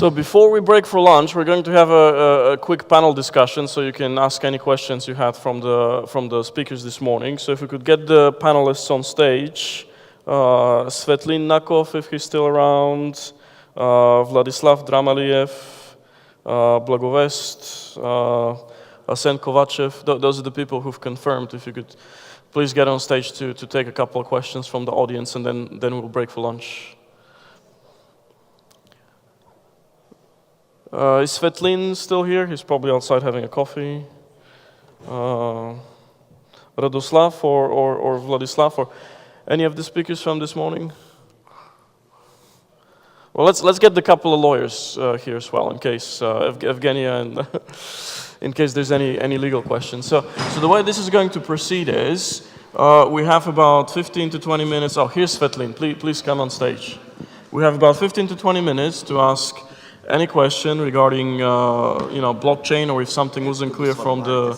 So before we break for lunch, we're going to have a quick panel discussion, so you can ask any questions you had from the speakers this morning. So if we could get the panelists on stage, Svetlin Nakov, if he's still around, Vladislav Dramaliev, Blagovest, Arsen Kovachev. Those are the people who've confirmed. If you could please get on stage to take a couple of questions from the audience, and then we'll break for lunch. Is Svetlin still here? He's probably outside having a coffee. Radoslav or Vladislav or any of the speakers from this morning? Well, let's get the couple of lawyers here as well, in case Evgenia and in case there's any legal questions. So the way this is going to proceed is we have about 15 to 20 minutes. Oh, here's Svetlin. Please come on stage. We have about 15 to 20 minutes to ask any question regarding blockchain, or if something wasn't clear from the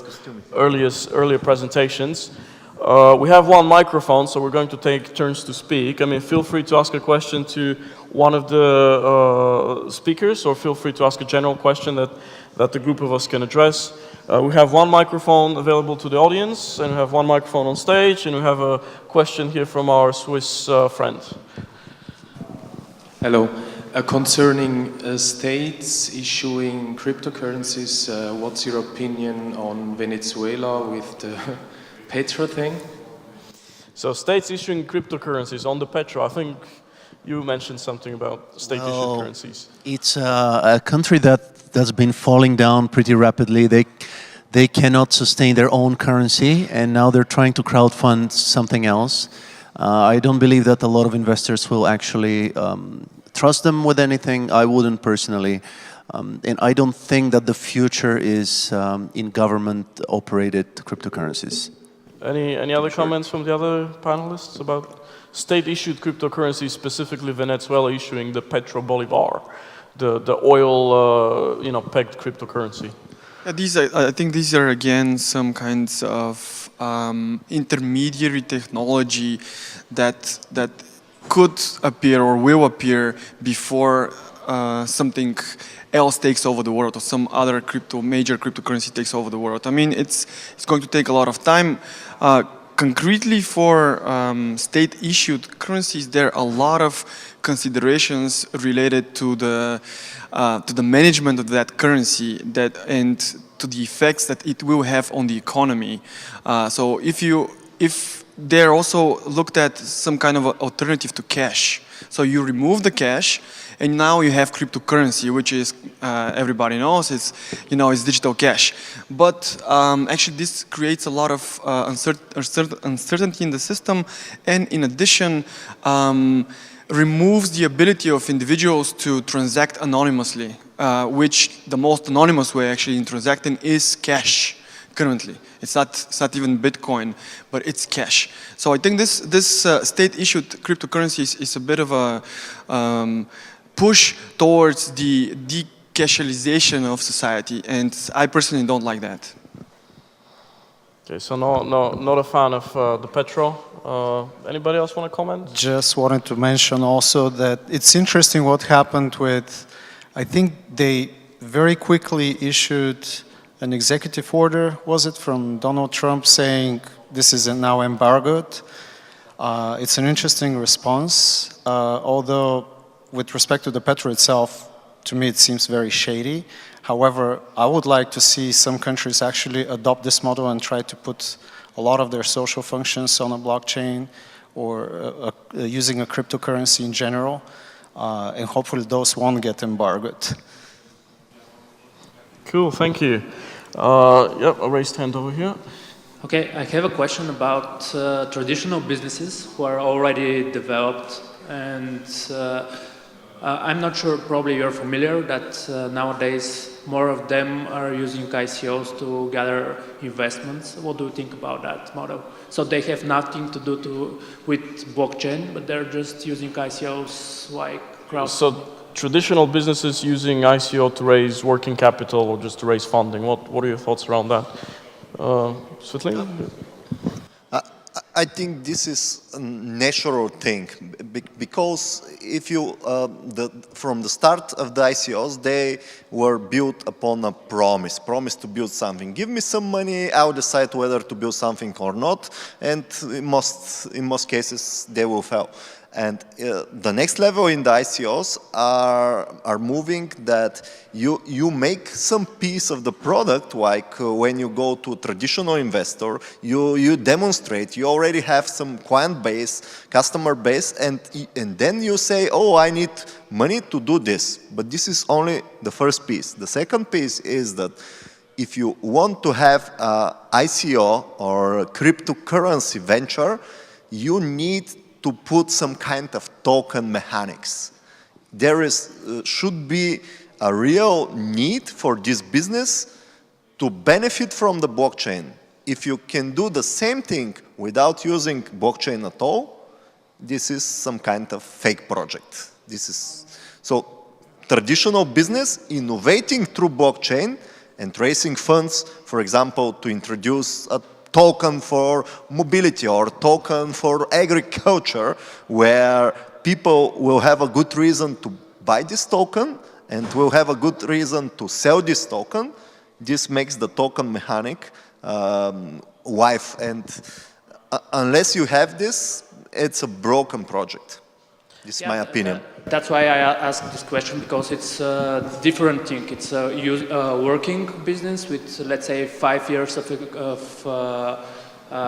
earlier presentations. We have one microphone, so we're going to take turns to speak. I mean, feel free to ask a question to one of the speakers, or feel free to ask a general question that the group of us can address. We have one microphone available to the audience, and we have one microphone on stage, and we have a question here from our Swiss friend. Hello. Concerning states issuing cryptocurrencies, what's your opinion on Venezuela with the Petro thing? So states issuing cryptocurrencies on the Petro, I think you mentioned something about state-issued currencies. It's a country that's been falling down pretty rapidly. They cannot sustain their own currency, and now they're trying to crowdfund something else. I don't believe that a lot of investors will actually trust them with anything. I wouldn't personally. And I don't think that the future is in government-operated cryptocurrencies. Any other comments from the other panelists about state-issued cryptocurrencies, specifically Venezuela issuing the Petro Bolivar, the oil, pegged cryptocurrency? Yeah, I think these are again some kinds of intermediary technology that could appear or will appear before something else takes over the world, or some other major cryptocurrency takes over the world. I mean, it's going to take a lot of time. Concretely for state-issued currencies, there are a lot of considerations related to the management of that currency and to the effects that it will have on the economy. So if they're also looked at some kind of alternative to cash. So you remove the cash, and now you have cryptocurrency, which is everybody knows it's digital cash. But actually, this creates a lot of uncertainty in the system, and in addition, removes the ability of individuals to transact anonymously, which the most anonymous way actually in transacting is cash. Currently, it's not even Bitcoin, but it's cash. So I think this state-issued cryptocurrency is a bit of a push towards the decashalization of society, and I personally don't like that. Okay, so not a fan of the Petro. Anybody else want to comment? Just wanted to mention also that it's interesting what happened with, I think they very quickly issued an executive order, was it, from Donald Trump saying this is now embargoed. It's an interesting response, although with respect to the Petro itself, to me it seems very shady. However, I would like to see some countries actually adopt this model and try to put a lot of their social functions on a blockchain or using a cryptocurrency in general, and hopefully those won't get embargoed. Cool, thank you. Yep, a raised hand over here. Okay, I have a question about traditional businesses who are already developed, and I'm not sure, probably you're familiar that nowadays more of them are using ICOs to gather investments. What do you think about that model? So they have nothing to do with blockchain, but they're just using ICOs like crowdfunding. So traditional businesses using ICO to raise working capital or just to raise funding. What are your thoughts around that? Svetlana? I think this is a natural thing because if you, from the start of the ICOs, they were built upon a promise to build something. Give me some money, I'll decide whether to build something or not, and in most cases they will fail. And the next level in the ICOs are moving that you make some piece of the product, like when you go to a traditional investor, you demonstrate, you already have some client base, customer base, and then you say, oh, I need money to do this. But this is only the first piece. The second piece is that if you want to have an ICO or a cryptocurrency venture, you need to put some kind of token mechanics. There should be a real need for this business to benefit from the blockchain. If you can do the same thing without using blockchain at all, this is some kind of fake project. So traditional business innovating through blockchain and raising funds, for example, to introduce a token for mobility or token for agriculture, where people will have a good reason to buy this token and will have a good reason to sell this token. This makes the token mechanic life, and unless you have this, it's a broken project. This is my opinion. That's why I asked this question, because it's a different thing. It's a working business with, let's say, 5 years of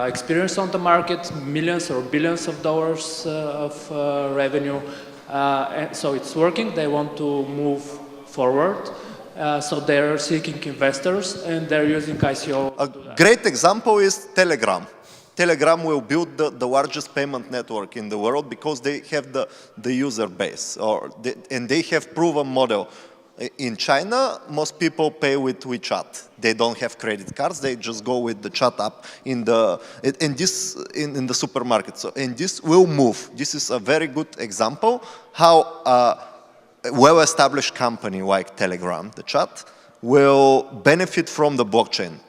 experience on the market, millions or billions of dollars of revenue. And so it's working. They want to move forward. So they're seeking investors, and they're using ICO. A great example is Telegram. Telegram will build the largest payment network in the world because they have the user base, and they have proven model. In China, most people pay with WeChat. They don't have credit cards. They just go with the chat app in the supermarket. So, and this will move. This is a very good example how a well-established company like Telegram, the chat, will benefit from the blockchain.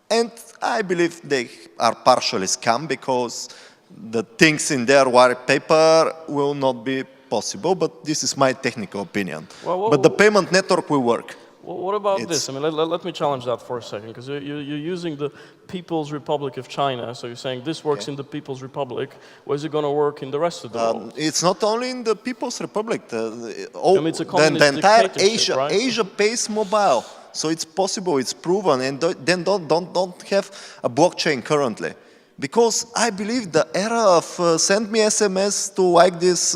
And I believe they are partially scam because the things in their white paper will not be possible, but this is my technical opinion. But the payment network will work. What about this? I mean, let me challenge that for a second, because you're using the People's Republic of China, so you're saying this works in the People's Republic. Where is it going to work in the rest of the world? It's not only in the People's Republic. It's a communist the entire dictatorship, right? Asia pays mobile. So it's possible, it's proven, and then don't have a blockchain currently. Because I believe the era of send me SMS to like this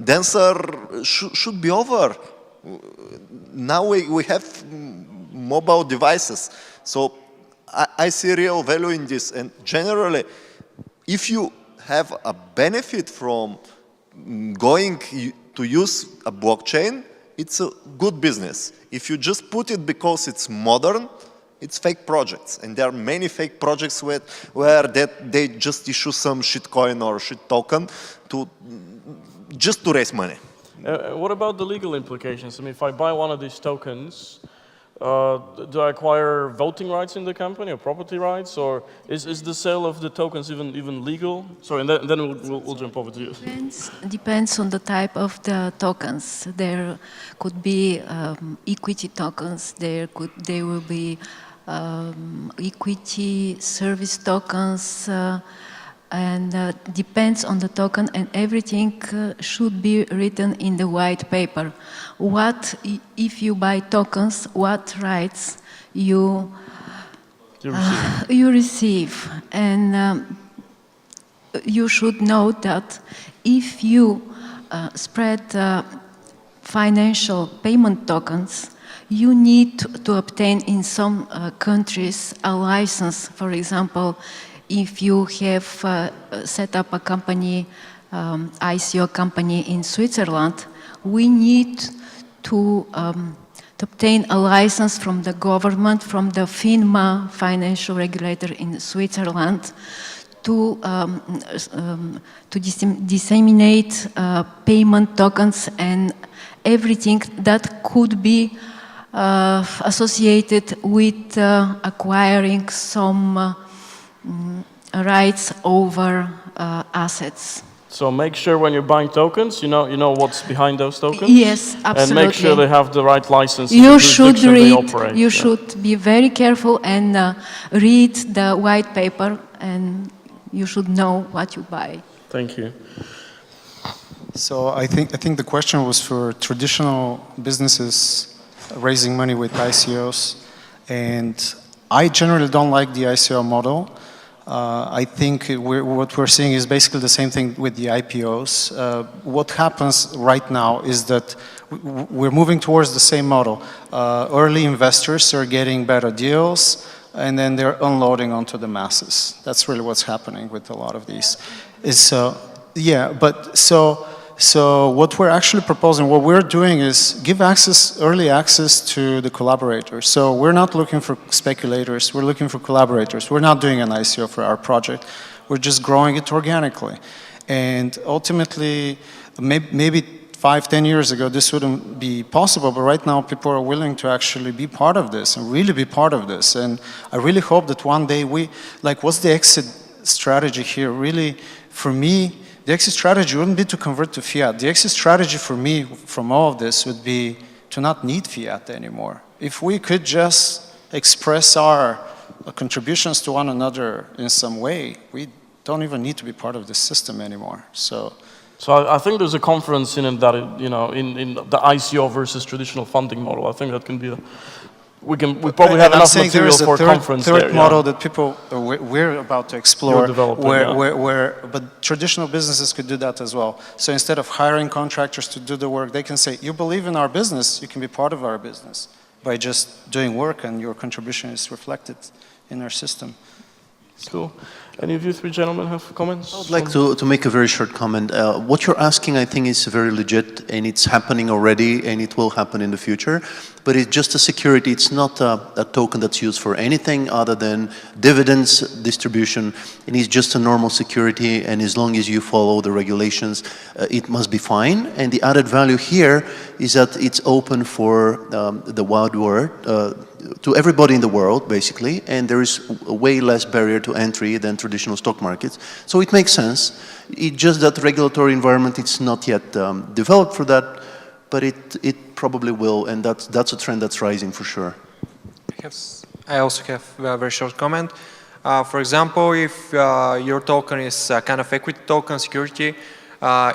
dancer should be over. Now we have mobile devices. So I see real value in this. And generally, if you have a benefit from going to use a blockchain, it's a good business. If you just put it because it's modern, it's fake projects. And there are many fake projects where they just issue some shitcoin or shit token just to raise money. What about the legal implications? I mean, if I buy one of these tokens, do I acquire voting rights in the company or property rights? Or is the sale of the tokens even legal? Sorry, and then we'll jump over to you. Depends on the type of the tokens. There could be equity tokens. There will be equity service tokens. And depends on the token, and everything should be written in the white paper. What, if you buy tokens, what rights you receive. And you should know that if you spread financial payment tokens, you need to obtain in some countries a license. For example, if you have set up a company, ICO company in Switzerland, we need to obtain a license from the government, from the FINMA, financial regulator in Switzerland, to disseminate payment tokens and everything that could be associated with acquiring some rights over assets. So make sure when you're buying tokens, you know what's behind those tokens. Yes, absolutely. And make sure they have the right license. You should they read. operate. You should be very careful and read the white paper, and you should know what you buy. Thank you. So I think the question was for traditional businesses raising money with ICOs, and I generally don't like the ICO model. I think what we're seeing is basically the same thing with the IPOs. What happens right now is that we're moving towards the same model. Early investors are getting better deals, and then they're unloading onto the masses. That's really what's happening with a lot of these. So what we're actually proposing, what we're doing is give early access to the collaborators. So we're not looking for speculators, we're looking for collaborators. We're not doing an ICO for our project, we're just growing it organically. And ultimately, maybe 5-10 years ago, this wouldn't be possible, but right now people are willing to actually be part of this and really be part of this. And I really hope that one day what's the exit strategy here? Really, for me, the exit strategy wouldn't be to convert to fiat. The exit strategy for me from all of this would be to not need fiat anymore. If we could just express our contributions to one another in some way, we don't even need to be part of this system anymore. So I think there's a conference in that, in the ICO versus traditional funding model. I think that can be we probably have enough material for a conference there. Third model that people we're about to explore, but traditional businesses could do that as well. So instead of hiring contractors to do the work, they can say, you believe in our business, you can be part of our business by just doing work, and your contribution is reflected in our system. Cool. Any of you three gentlemen have comments? I would like to make a very short comment. What you're asking, I think, is very legit, and it's happening already, and it will happen in the future. But it's just a security. It's not a token that's used for anything other than dividends distribution. It is just a normal security, and as long as you follow the regulations, it must be fine. And the added value here is that it's open for the wide world, to everybody in the world, basically, and there is a way less barrier to entry than traditional stock markets. So it makes sense. It's just that regulatory environment, it's not yet developed for that, but it probably will, and that's a trend that's rising for sure. I also have a very short comment. For example, if your token is a kind of equity token security,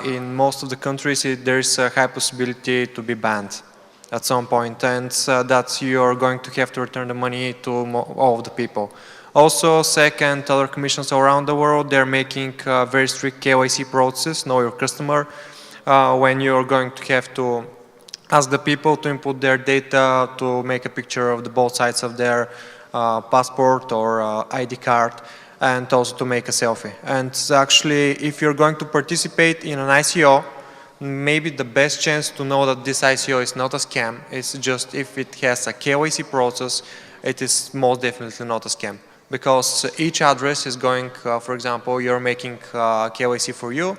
in most of the countries there is a high possibility to be banned at some point, and that you are going to have to return the money to all of the people. Also, second, other commissions around the world, they're making a very strict KYC process, know your customer, when you're going to have to ask the people to input their data to make a picture of both sides of their passport or ID card, and also to make a selfie. And actually, if you're going to participate in an ICO, maybe the best chance to know that this ICO is not a scam is just if it has a KYC process, it is most definitely not a scam. Because each address is going, for example, you're making KYC for you,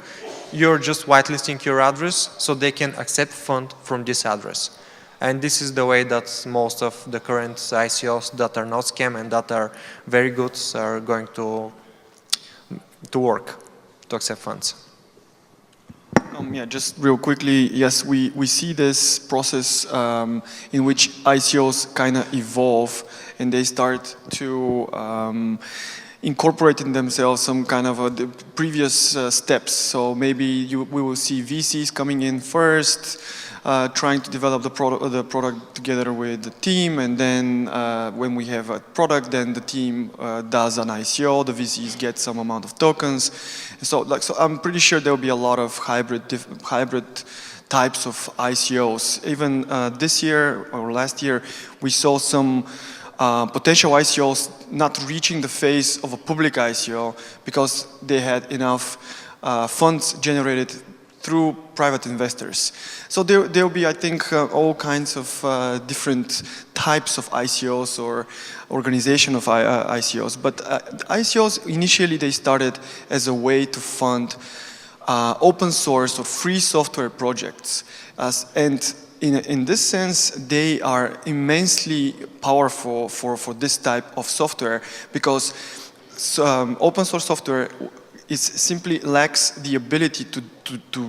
you're just whitelisting your address so they can accept fund from this address. And this is the way that most of the current ICOs that are not scam and that are very good are going to work to accept funds. Yeah, just real quickly, yes, we see this process in which ICOs kind of evolve and they start to incorporate in themselves some kind of the previous steps. So maybe we will see VCs coming in first, trying to develop the product together with the team, and then when we have a product, then the team does an ICO, the VCs get some amount of tokens. So I'm pretty sure there will be a lot of hybrid types of ICOs. Even this year or last year, we saw some potential ICOs not reaching the phase of a public ICO because they had enough funds generated through private investors. So there will be, I think, all kinds of different types of ICOs or organization of ICOs. But ICOs, initially they started as a way to fund open source or free software projects. And in this sense, they are immensely powerful for this type of software because open source software simply lacks the ability to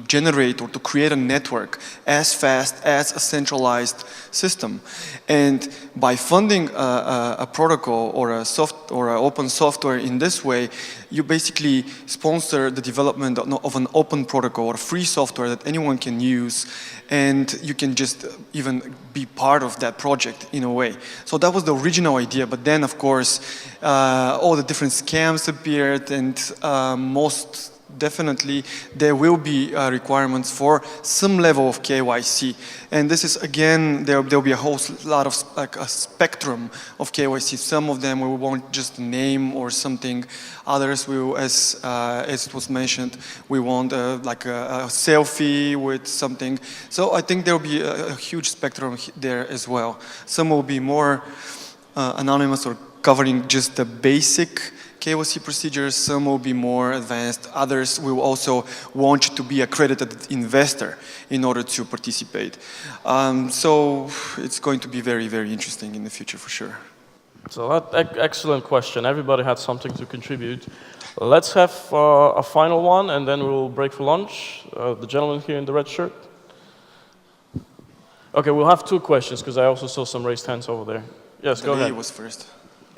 generate or to create a network as fast as a centralized system. And by funding a protocol or an open software in this way, you basically sponsor the development of an open protocol or free software that anyone can use, and you can just even be part of that project in a way. So that was the original idea, but then of course all the different scams appeared, and most definitely there will be requirements for some level of KYC. And this is, again, there'll be a whole lot of, like a spectrum of KYC. Some of them we won't just name or something. Others will, as it was mentioned, we want like a selfie with something. So I think there'll be a huge spectrum there as well. Some will be more anonymous or covering just the basic KYC procedures, some will be more advanced, others will also want you to be accredited investor in order to participate. So it's going to be very, very interesting in the future for sure. So excellent question. Everybody had something to contribute. Let's have a final one and then we'll break for lunch. The gentleman here in the red shirt. Okay, we'll have two questions because I also saw some raised hands over there. Yes, go ahead. He was first.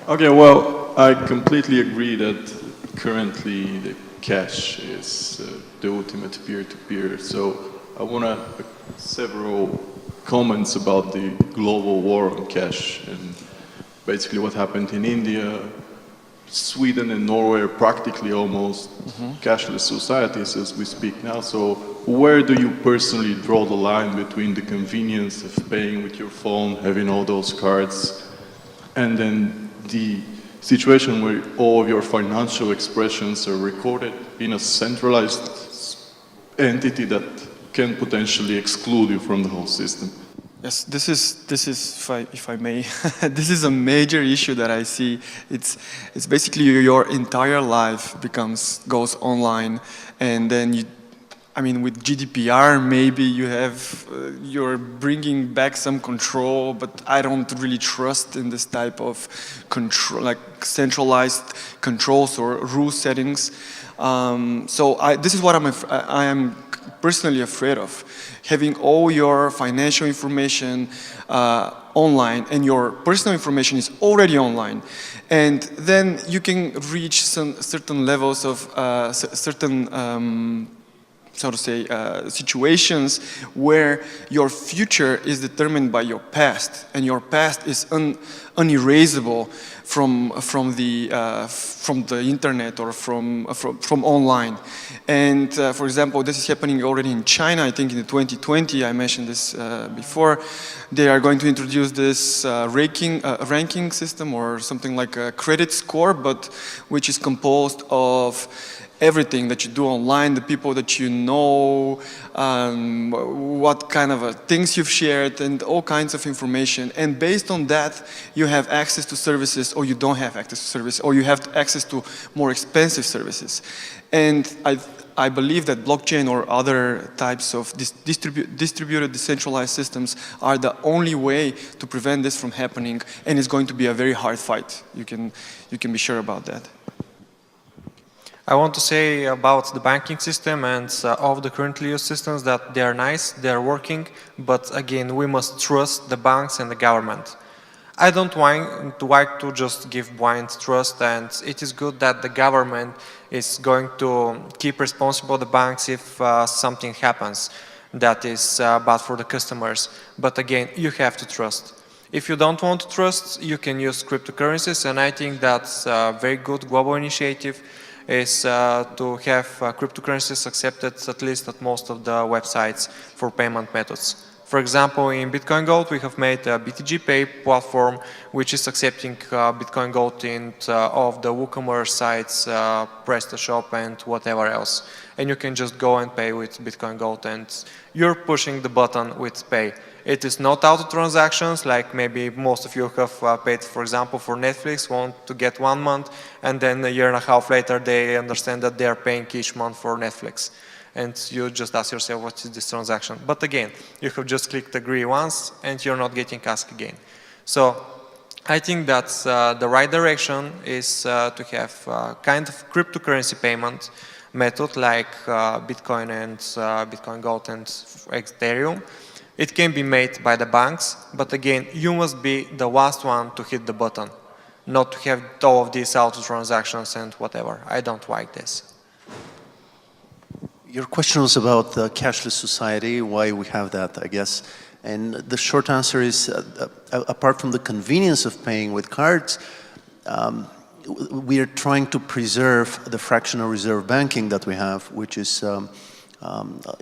Okay, well, I completely agree that currently the cash is the ultimate peer-to-peer. So I want to several comments about the global war on cash and basically what happened in India. Sweden and Norway are practically almost cashless societies as we speak now. So where do you personally draw the line between the convenience of paying with your phone, having all those cards, and then the situation where all of your financial expressions are recorded in a centralized entity that can potentially exclude you from the whole system? Yes, this is if I may, this is a major issue that I see. It's basically your entire life goes online, and then I mean, with GDPR, maybe you're bringing back some control, but I don't really trust in this type of control, like centralized controls or rule settings. So this is what I am personally afraid of. Having all your financial information online, and your personal information is already online, and then you can reach some certain levels of so to say, situations where your future is determined by your past, and your past is unerasable from the internet or from online. And for example, this is happening already in China. I think in 2020, I mentioned this before. They are going to introduce this ranking system or something like a credit score, but which is composed of everything that you do online, the people that you know, what kind of things you've shared, and all kinds of information. And based on that, you have access to services, or you don't have access to services, or you have access to more expensive services. And I believe that blockchain or other types of distributed, decentralized systems are the only way to prevent this from happening, and it's going to be a very hard fight. You can be sure about that. I want to say about the banking system and of the currently used systems that they are nice, they are working, but again, we must trust the banks and the government. I don't want to just give blind trust, and it is good that the government is going to keep responsible the banks if something happens that is bad for the customers. But again, you have to trust. If you don't want to trust, you can use cryptocurrencies, and I think that's a very good global initiative is to have cryptocurrencies accepted at least at most of the websites for payment methods. For example, in Bitcoin Gold, we have made a BTG Pay platform which is accepting Bitcoin Gold in all of the WooCommerce sites, PrestaShop, and whatever else. And you can just go and pay with Bitcoin Gold, and you're pushing the button with Pay. It is not auto transactions like maybe most of you have paid, for example, for Netflix, want to get 1 month, and then a year and a half later they understand that they are paying each month for Netflix. And you just ask yourself, what is this transaction? But again, you have just clicked agree once and you're not getting asked again. So I think that the right direction is to have kind of cryptocurrency payment method like Bitcoin and Bitcoin Gold and Ethereum. It can be made by the banks, but again, you must be the last one to hit the button, not to have all of these auto transactions and whatever. I don't like this. Your question was about the cashless society, why we have that, I guess. And the short answer is, apart from the convenience of paying with cards, we are trying to preserve the fractional reserve banking that we have, which is,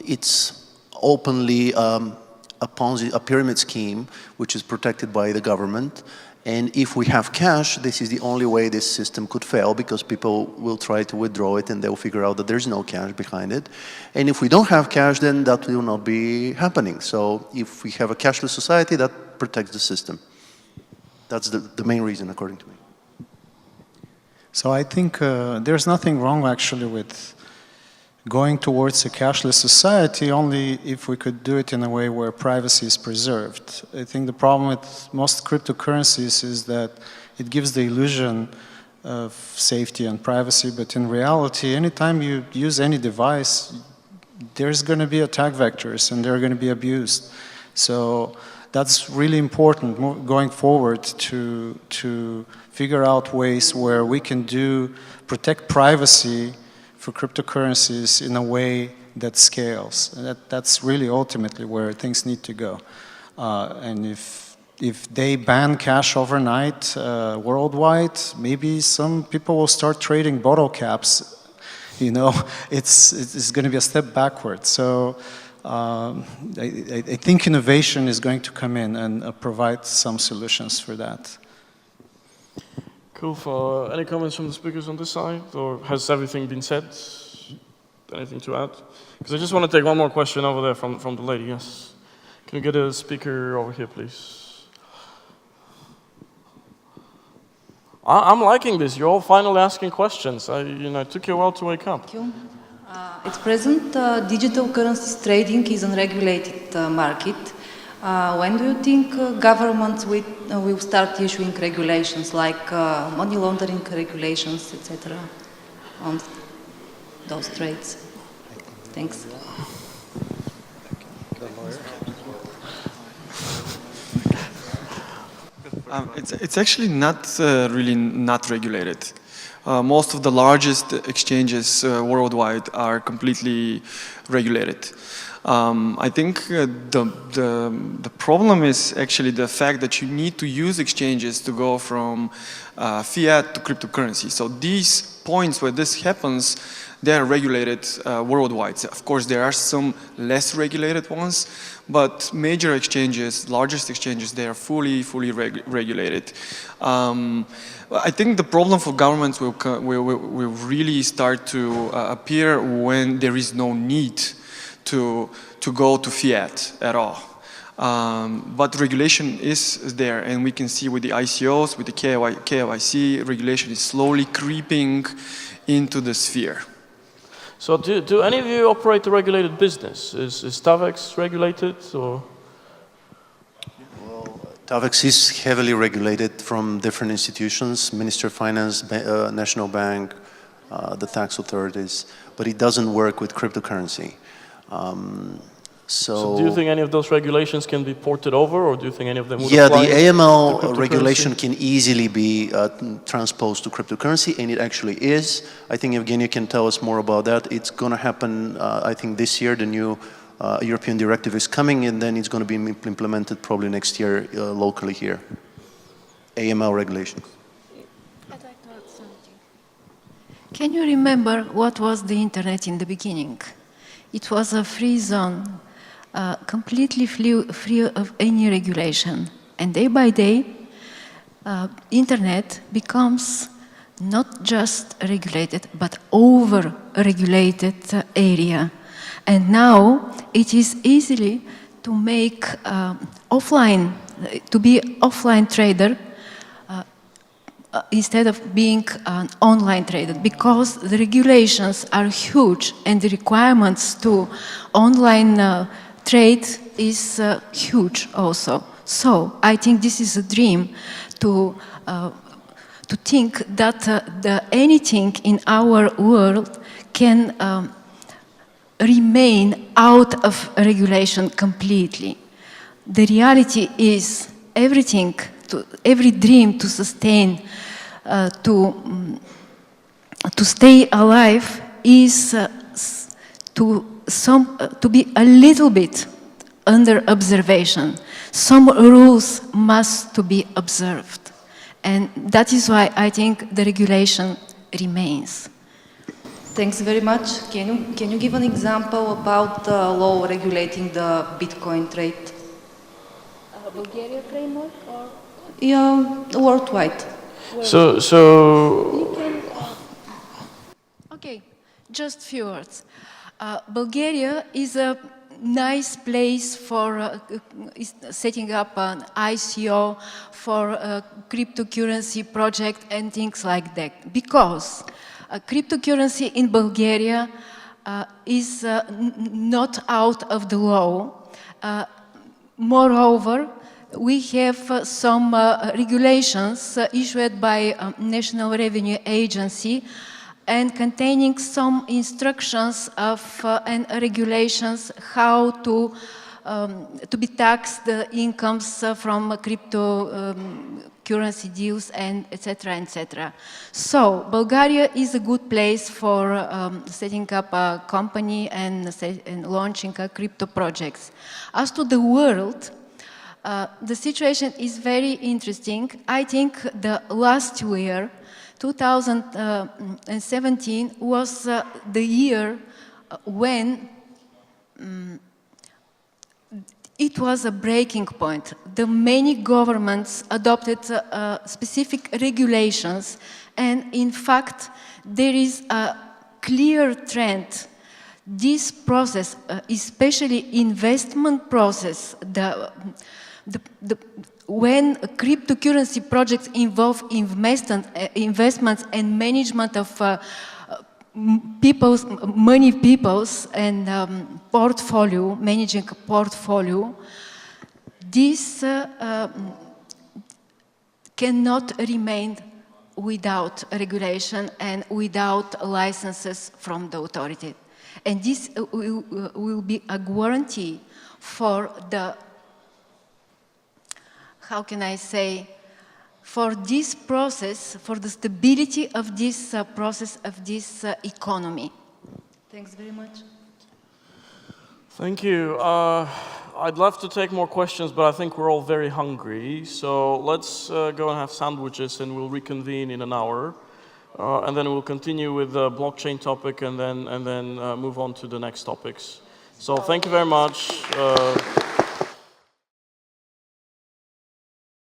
it's openly a Ponzi, a pyramid scheme, which is protected by the government. And if we have cash, this is the only way this system could fail, because people will try to withdraw it and they'll figure out that there's no cash behind it. And if we don't have cash, then that will not be happening. So if we have a cashless society, that protects the system. That's the main reason, according to me. So I think there's nothing wrong actually with going towards a cashless society, only if we could do it in a way where privacy is preserved. I think the problem with most cryptocurrencies is that it gives the illusion of safety and privacy, but in reality, anytime you use any device, there's going to be attack vectors and they're going to be abused. So that's really important going forward to figure out ways where we can protect privacy for cryptocurrencies in a way that scales. And that's really ultimately where things need to go. And if they ban cash overnight worldwide, maybe some people will start trading bottle caps. You know, it's going to be a step backward. So I think innovation is going to come in and provide some solutions for that. Cool. Any comments from the speakers on this side, or has everything been said? Anything to add? Because I just want to take one more question over there from the lady. Yes. Can you get a speaker over here, please? I'm liking this. You're all finally asking questions. It took you a while to wake up. Thank you. At present, digital currencies trading is an unregulated market. When do you think governments will start issuing regulations like money laundering regulations, etc., on those trades? Thanks. It's actually not really not regulated. Most of the largest exchanges worldwide are completely regulated. I think the problem is actually the fact that you need to use exchanges to go from fiat to cryptocurrency. So these points where this happens, they are regulated worldwide. Of course, there are some less regulated ones, but major exchanges, largest exchanges, they are fully regulated. I think the problem for governments will really start to appear when there is no need to go to fiat at all. But regulation is there, and we can see with the ICOs, with the KYC, regulation is slowly creeping into the sphere. So do any of you operate a regulated business? Is Tavex regulated, or? Well, Tavex is heavily regulated from different institutions, Ministry of Finance, National Bank, the tax authorities, but it doesn't work with cryptocurrency. So do you think any of those regulations can be ported over, or do you think any of them would apply? Yeah, the AML regulation can easily be transposed to cryptocurrency, and it actually is. I think Evgenia can tell us more about that. It's going to happen, I think, this year. The new European directive is coming, and then it's going to be implemented probably next year locally here. AML regulation. I'd like to add something. Can you remember what was the internet in the beginning? It was a free zone. Completely free of any regulation. And day by day, internet becomes not just regulated, but over-regulated area. And now it is easily to make to be offline trader instead of being an online trader, because the regulations are huge and the requirements to online trade is huge also. So I think this is a dream to think that anything in our world can remain out of regulation completely. The reality is everything, every dream to sustain, to stay alive is to be a little bit under observation. Some rules must to be observed. And that is why I think the regulation remains. Thanks very much. Can you give an example about the law regulating the Bitcoin trade? Bulgaria framework or? Yeah, worldwide. Okay, just few words. Bulgaria is a nice place for setting up an ICO for a cryptocurrency project and things like that. Because cryptocurrency in Bulgaria is not out of the law. Moreover, we have some regulations issued by National Revenue Agency and containing some instructions of and regulations how to be taxed the incomes from cryptocurrency deals and etc. etc. So Bulgaria is a good place for setting up a company and launching crypto projects. As to the world, the situation is very interesting. I think the last year, 2017, was the year when it was a breaking point. The many governments adopted specific regulations, and in fact, there is a clear trend. This process, especially investment process, when cryptocurrency projects involve investments and management of money and portfolio, managing a portfolio, this cannot remain without regulation and without licenses from the authority. And this will be a guarantee for the, how can I say, for this process, for the stability of this process of this economy. Thanks very much. Thank you. I'd love to take more questions, but I think we're all very hungry. So let's go and have sandwiches, and we'll reconvene in an hour. And then we'll continue with the blockchain topic and then move on to the next topics. So thank you very much.